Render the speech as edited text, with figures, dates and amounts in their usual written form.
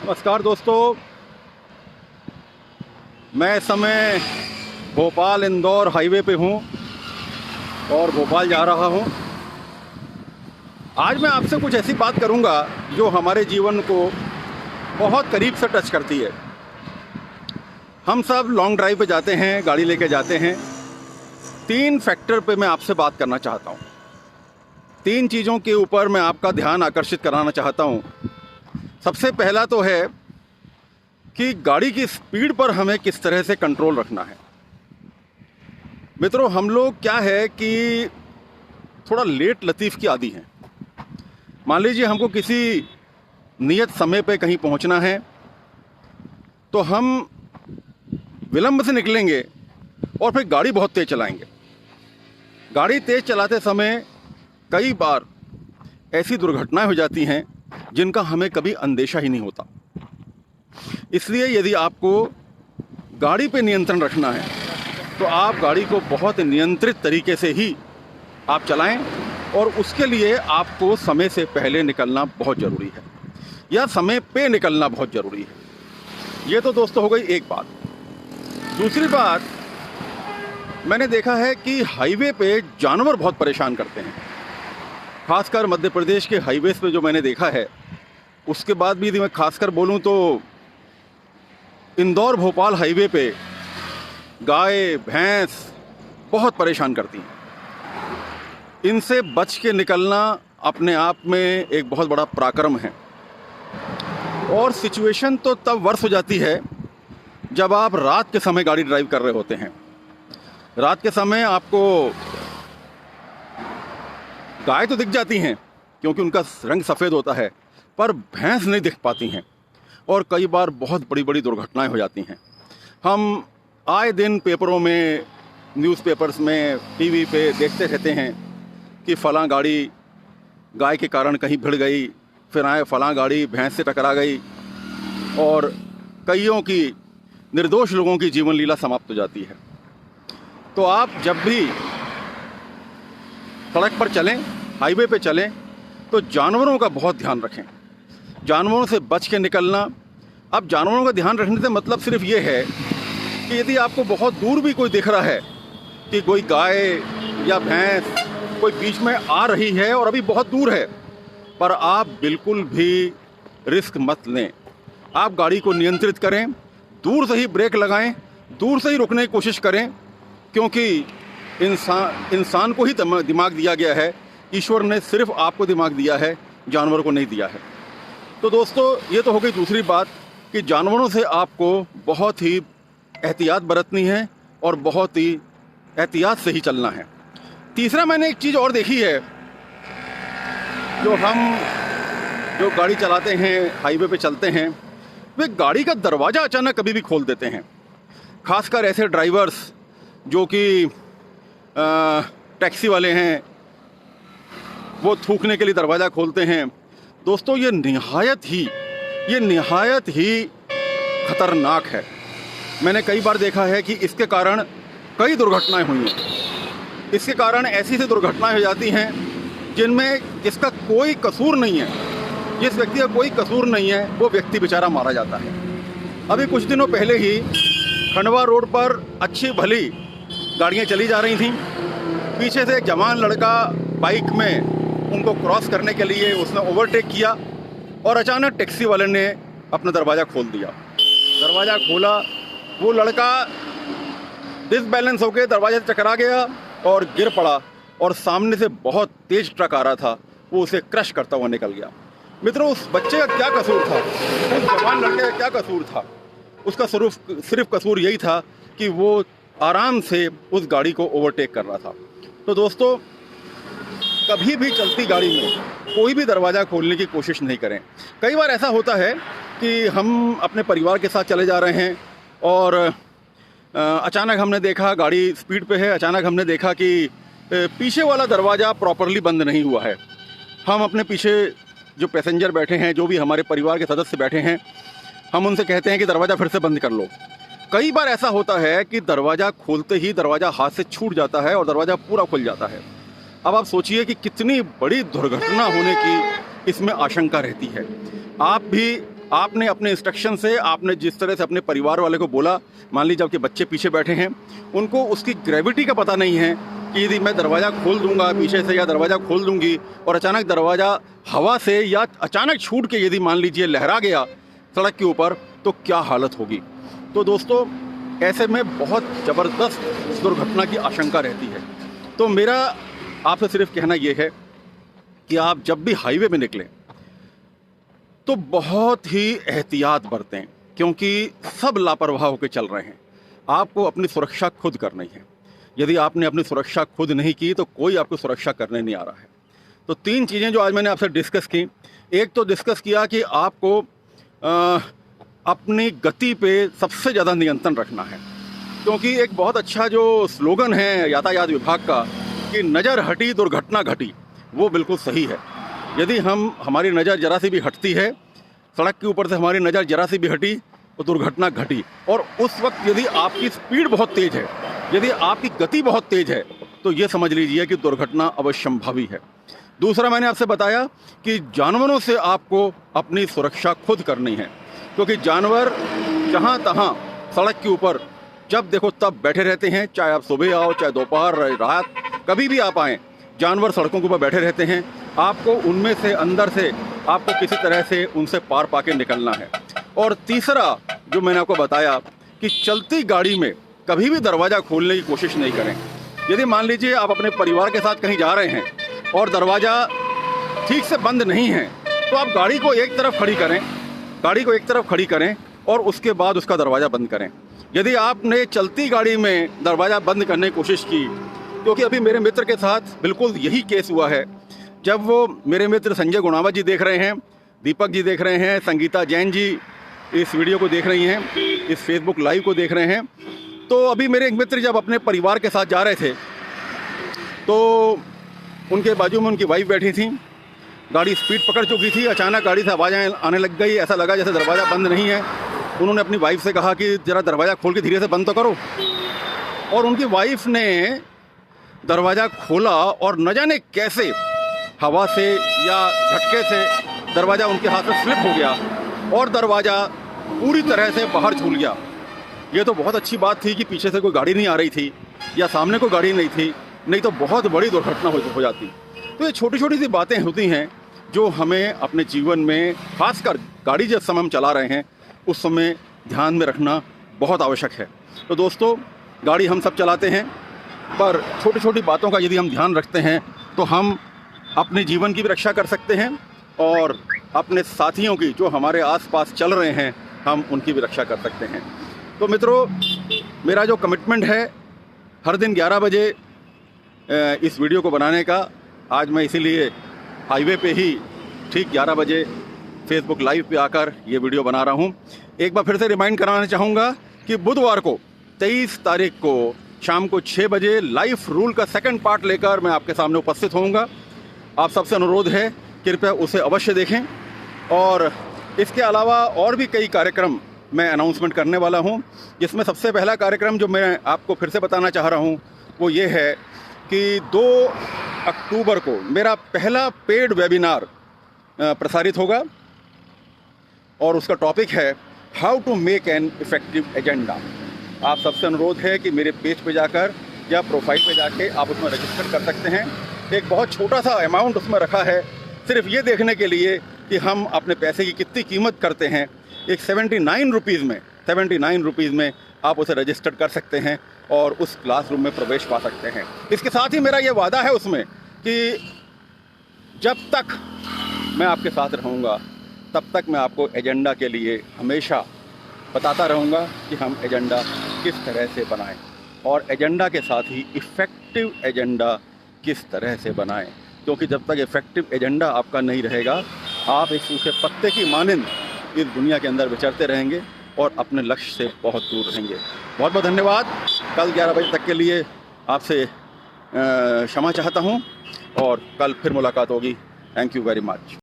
नमस्कार दोस्तों, मैं इस समय भोपाल इंदौर हाईवे पे हूँ और भोपाल जा रहा हूँ। आज मैं आपसे कुछ ऐसी बात करूँगा जो हमारे जीवन को बहुत करीब से टच करती है। हम सब लॉन्ग ड्राइव पे जाते हैं, गाड़ी लेके जाते हैं। 3 फैक्टर पे मैं आपसे बात करना चाहता हूँ। 3 चीज़ों के ऊपर मैं आपका ध्यान आकर्षित कराना चाहता हूँ। सबसे पहला तो है कि गाड़ी की स्पीड पर हमें किस तरह से कंट्रोल रखना है। मित्रों, हम लोग क्या है कि थोड़ा लेट लतीफ़ की आदी हैं। मान लीजिए हमको किसी नियत समय पे कहीं पहुंचना है तो हम विलंब से निकलेंगे और फिर गाड़ी बहुत तेज़ चलाएंगे। गाड़ी तेज़ चलाते समय कई बार ऐसी दुर्घटनाएं हो जाती हैं जिनका हमें कभी अंदेशा ही नहीं होता। इसलिए यदि आपको गाड़ी पे नियंत्रण रखना है तो आप गाड़ी को बहुत नियंत्रित तरीके से ही आप चलाएं और उसके लिए आपको समय से पहले निकलना बहुत ज़रूरी है या समय पे निकलना बहुत ज़रूरी है। ये तो दोस्तों हो गई एक बात। दूसरी बात, मैंने देखा है कि हाईवे पे जानवर बहुत परेशान करते हैं। खासकर मध्य प्रदेश के हाईवेज़ पे जो मैंने देखा है, उसके बाद भी यदि मैं खासकर बोलूं तो इंदौर भोपाल हाईवे पे गाय भैंस बहुत परेशान करती हैं। इनसे बच के निकलना अपने आप में एक बहुत बड़ा पराक्रम है। और सिचुएशन तो तब वर्स हो जाती है जब आप रात के समय गाड़ी ड्राइव कर रहे होते हैं। रात के समय आपको गाय तो दिख जाती हैं क्योंकि उनका रंग सफ़ेद होता है, पर भैंस नहीं दिख पाती हैं और कई बार बहुत बड़ी बड़ी दुर्घटनाएं हो जाती हैं। हम आए दिन पेपरों में, न्यूज़पेपर्स में, टीवी पे देखते रहते हैं कि फ़लाँ गाड़ी गाय के कारण कहीं भिड़ गई, फिर आए फ़लाँ गाड़ी भैंस से टकरा गई और कईयों की, निर्दोष लोगों की जीवन लीला समाप्त हो जाती है। तो आप जब भी सड़क पर चलें, हाईवे पे चलें, तो जानवरों का बहुत ध्यान रखें। जानवरों से बच के निकलना। अब जानवरों का ध्यान रखने से मतलब सिर्फ ये है कि यदि आपको बहुत दूर भी कोई दिख रहा है कि कोई गाय या भैंस कोई बीच में आ रही है और अभी बहुत दूर है, पर आप बिल्कुल भी रिस्क मत लें। आप गाड़ी को नियंत्रित करें, दूर से ही ब्रेक लगाएं, दूर से ही रुकने की कोशिश करें, क्योंकि इंसान को ही दिमाग दिया गया है। ईश्वर ने सिर्फ आपको दिमाग दिया है, जानवर को नहीं दिया है। तो दोस्तों, ये तो हो गई दूसरी बात कि जानवरों से आपको बहुत ही एहतियात बरतनी है और बहुत ही एहतियात से ही चलना है। तीसरा, मैंने एक चीज़ और देखी है, जो गाड़ी चलाते हैं, हाईवे पे चलते हैं, वे गाड़ी का दरवाज़ा अचानक कभी भी खोल देते हैं। खासकर ऐसे ड्राइवर्स जो कि टैक्सी वाले हैं, वो थूकने के लिए दरवाज़ा खोलते हैं। दोस्तों, ये निहायत ही खतरनाक है। मैंने कई बार देखा है कि इसके कारण कई दुर्घटनाएं हुई हैं। इसके कारण ऐसी दुर्घटनाएं हो जाती हैं जिसका कोई कसूर नहीं है। जिस व्यक्ति का कोई कसूर नहीं है, वो व्यक्ति बेचारा मारा जाता है। अभी कुछ दिनों पहले ही खंडवा रोड पर अच्छी भली गाड़ियाँ चली जा रही थीं। पीछे से एक जवान लड़का बाइक में उनको क्रॉस करने के लिए उसने ओवरटेक किया और अचानक टैक्सी वाले ने अपना दरवाज़ा खोल दिया। दरवाज़ा खोला, वो लड़का डिसबैलेंस होकर दरवाजे से टकरा गया और गिर पड़ा और सामने से बहुत तेज ट्रक आ रहा था, वो उसे क्रश करता हुआ निकल गया। मित्रों, उस बच्चे का क्या कसूर था? उस जवान लड़के का क्या कसूर था? उसका सिर्फ कसूर यही था कि वो आराम से उस गाड़ी को ओवरटेक कर रहा था। तो दोस्तों, कभी भी चलती गाड़ी में कोई भी दरवाज़ा खोलने की कोशिश नहीं करें। कई बार ऐसा होता है कि हम अपने परिवार के साथ चले जा रहे हैं और अचानक हमने देखा गाड़ी स्पीड पे है, अचानक हमने देखा कि पीछे वाला दरवाज़ा प्रॉपरली बंद नहीं हुआ है। हम अपने पीछे जो पैसेंजर बैठे हैं, जो भी हमारे परिवार के सदस्य बैठे हैं, हम उनसे कहते हैं कि दरवाज़ा फिर से बंद कर लो। कई बार ऐसा होता है कि दरवाज़ा खोलते ही दरवाज़ा हाथ से छूट जाता है और दरवाज़ा पूरा खुल जाता है। अब आप सोचिए कि कितनी बड़ी दुर्घटना होने की इसमें आशंका रहती है। आप भी आपने अपने इंस्ट्रक्शन से, आपने जिस तरह से अपने परिवार वाले को बोला, मान लीजिए आपके बच्चे पीछे बैठे हैं, उनको उसकी ग्रेविटी का पता नहीं है कि यदि मैं दरवाज़ा खोल दूंगा पीछे से या दरवाज़ा खोल दूंगी और अचानक दरवाज़ा हवा से या अचानक छूट के यदि मान लीजिए लहरा गया सड़क के ऊपर, तो क्या हालत होगी। तो दोस्तों, ऐसे में बहुत ज़बरदस्त दुर्घटना की आशंका रहती है। तो मेरा आपसे सिर्फ कहना यह है कि आप जब भी हाईवे में निकलें तो बहुत ही एहतियात बरतें, क्योंकि सब लापरवाह होकर चल रहे हैं। आपको अपनी सुरक्षा खुद करनी है। यदि आपने अपनी सुरक्षा खुद नहीं की तो कोई आपको सुरक्षा करने नहीं आ रहा है। तो 3 चीज़ें जो आज मैंने आपसे डिस्कस की, एक तो डिस्कस किया कि आपको अपनी गति पे सबसे ज़्यादा नियंत्रण रखना है, क्योंकि एक बहुत अच्छा जो स्लोगन है यातायात विभाग का कि नज़र हटी दुर्घटना घटी, वो बिल्कुल सही है। यदि हमारी नज़र जरा सी भी हटती है, सड़क के ऊपर से हमारी नज़र जरा सी भी हटी तो दुर्घटना घटी। और उस वक्त यदि आपकी स्पीड बहुत तेज़ है, यदि आपकी गति बहुत तेज़ है, तो ये समझ लीजिए कि दुर्घटना अवश्यंभावी है। दूसरा, मैंने आपसे बताया कि जानवरों से आपको अपनी सुरक्षा खुद करनी है, क्योंकि जानवर जहाँ तहाँ सड़क के ऊपर जब देखो तब बैठे रहते हैं। चाहे आप सुबह आओ, चाहे दोपहर, रात, कभी भी आप आएँ, जानवर सड़कों के ऊपर बैठे रहते हैं। आपको उनमें से, अंदर से आपको किसी तरह से उनसे पार पाके निकलना है। और तीसरा जो मैंने आपको बताया कि चलती गाड़ी में कभी भी दरवाज़ा खोलने की कोशिश नहीं करें। यदि मान लीजिए आप अपने परिवार के साथ कहीं जा रहे हैं और दरवाज़ा ठीक से बंद नहीं है, तो आप गाड़ी को एक तरफ खड़ी करें और उसके बाद उसका दरवाज़ा बंद करें। यदि आपने चलती गाड़ी में दरवाज़ा बंद करने की कोशिश की, क्योंकि अभी मेरे मित्र के साथ बिल्कुल यही केस हुआ है। जब वो मेरे मित्र संजय गुणावत जी देख रहे हैं, दीपक जी देख रहे हैं, संगीता जैन जी इस वीडियो को देख रही हैं, इस फेसबुक लाइव को देख रहे हैं, तो अभी मेरे एक मित्र जब अपने परिवार के साथ जा रहे थे तो उनके बाजू में उनकी वाइफ बैठी थी। गाड़ी स्पीड पकड़ चुकी थी, अचानक गाड़ी से आवाज़ें आने लग गई, ऐसा लगा जैसे दरवाज़ा बंद नहीं है। उन्होंने अपनी वाइफ से कहा कि ज़रा दरवाज़ा खोल के धीरे से बंद तो करो, और उनकी वाइफ ने दरवाज़ा खोला और न जाने कैसे हवा से या झटके से दरवाज़ा उनके हाथ से स्लिप हो गया और दरवाज़ा पूरी तरह से बाहर झूल गया। ये तो बहुत अच्छी बात थी कि पीछे से कोई गाड़ी नहीं आ रही थी या सामने कोई गाड़ी नहीं थी, नहीं तो बहुत बड़ी दुर्घटना हो जाती। तो ये छोटी छोटी सी बातें होती हैं जो हमें अपने जीवन में, खासकर गाड़ी जिस समय हम चला रहे हैं उस समय ध्यान में रखना बहुत आवश्यक है। तो दोस्तों, गाड़ी हम सब चलाते हैं, पर छोटी छोटी बातों का यदि हम ध्यान रखते हैं तो हम अपने जीवन की भी रक्षा कर सकते हैं और अपने साथियों की, जो हमारे आसपास चल रहे हैं, हम उनकी भी रक्षा कर सकते हैं। तो मित्रों, मेरा जो कमिटमेंट है हर दिन 11 बजे इस वीडियो को बनाने का, आज मैं इसीलिए हाईवे पे ही ठीक 11 बजे फेसबुक लाइव पे आकर ये वीडियो बना रहा हूँ। एक बार फिर से रिमाइंड कराना चाहूँगा कि बुधवार को 23 तारीख को शाम को 6 बजे लाइफ रूल का सेकंड पार्ट लेकर मैं आपके सामने उपस्थित होऊंगा। आप सबसे अनुरोध है, कृपया उसे अवश्य देखें। और इसके अलावा और भी कई कार्यक्रम मैं अनाउंसमेंट करने वाला हूं, जिसमें सबसे पहला कार्यक्रम जो मैं आपको फिर से बताना चाह रहा हूं वो ये है कि 2 अक्टूबर को मेरा पहला पेड वेबिनार प्रसारित होगा और उसका टॉपिक है how to make an effective agenda. आप सबसे अनुरोध है कि मेरे पेज पे जाकर या प्रोफाइल पे जाके आप उसमें रजिस्टर कर सकते हैं। एक बहुत छोटा सा अमाउंट उसमें रखा है, सिर्फ ये देखने के लिए कि हम अपने पैसे की कितनी कीमत करते हैं। एक 79 रुपीज़ में आप उसे रजिस्टर कर सकते हैं और उस क्लासरूम में प्रवेश पा सकते हैं। इसके साथ ही मेरा ये वादा है उसमें कि जब तक मैं आपके साथ रहूँगा तब तक मैं आपको एजेंडा के लिए हमेशा बताता रहूँगा कि हम एजेंडा किस तरह से बनाएं और एजेंडा के साथ ही इफ़ेक्टिव एजेंडा किस तरह से बनाएं, क्योंकि जब तक इफ़ेक्टिव एजेंडा आपका नहीं रहेगा, आप एक सूखे पत्ते की मानिंद इस दुनिया के अंदर विचरते रहेंगे और अपने लक्ष्य से बहुत दूर रहेंगे। बहुत बहुत धन्यवाद। कल 11 बजे तक के लिए आपसे क्षमा चाहता हूँ और कल फिर मुलाकात होगी। Thank you very much.